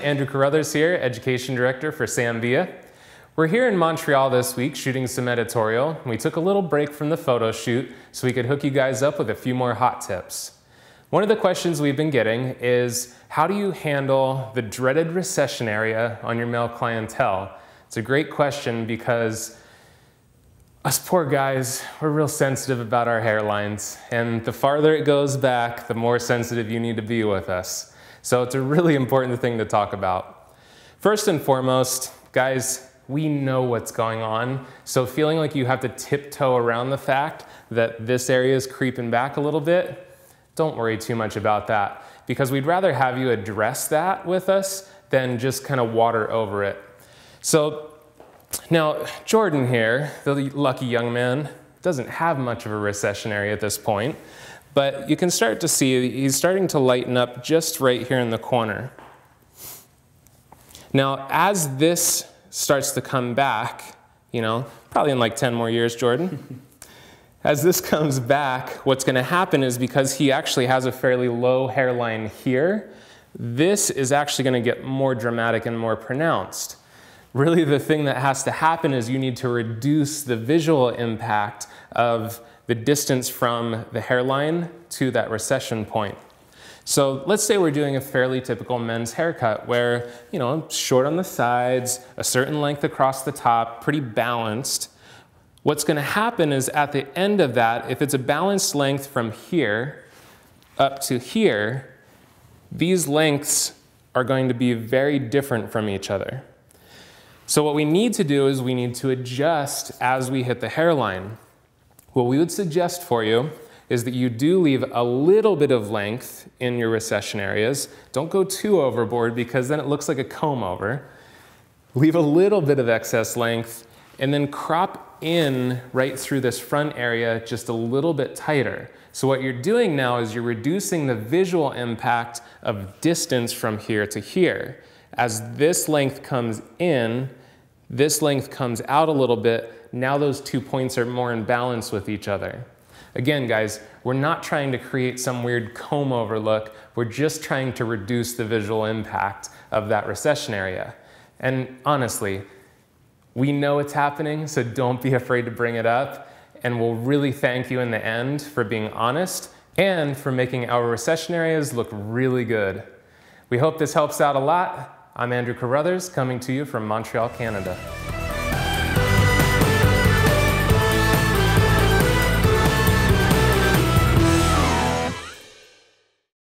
Andrew Carruthers here, Education Director for Sambia. We're here in Montreal this week shooting some editorial. We took a little break from the photo shoot so we could hook you guys up with a few more hot tips. One of the questions we've been getting is, how do you handle the dreaded recession area on your male clientele? It's a great question because us poor guys, we're real sensitive about our hairlines, and the farther it goes back, the more sensitive you need to be with us. So it's a really important thing to talk about. First and foremost, guys, we know what's going on, so feeling like you have to tiptoe around the fact that this area is creeping back a little bit, don't worry too much about that, because we'd rather have you address that with us than just kind of water over it. So now, Jordan here, the lucky young man, doesn't have much of a recession area at this point, but you can start to see he's starting to lighten up just right here in the corner. Now, as this starts to come back, probably in like 10 more years, Jordan, as this comes back, what's going to happen is, because he actually has a fairly low hairline here, this is actually going to get more dramatic and more pronounced. Really, the thing that has to happen is you need to reduce the visual impact of the distance from the hairline to that recession point. So let's say we're doing a fairly typical men's haircut where, short on the sides, a certain length across the top, pretty balanced. What's going to happen is at the end of that, if it's a balanced length from here up to here, these lengths are going to be very different from each other. So what we need to do is we need to adjust as we hit the hairline. What we would suggest for you is that you do leave a little bit of length in your recession areas. Don't go too overboard, because then it looks like a comb over. Leave a little bit of excess length and then crop in right through this front area just a little bit tighter. So what you're doing now is you're reducing the visual impact of distance from here to here. As this length comes in, this length comes out a little bit. Now those 2 points are more in balance with each other. Again, guys, we're not trying to create some weird comb over look. We're just trying to reduce the visual impact of that recession area. And honestly, we know it's happening, so don't be afraid to bring it up. And we'll really thank you in the end for being honest and for making our recession areas look really good. We hope this helps out a lot. I'm Andrew Carruthers, coming to you from Montreal, Canada.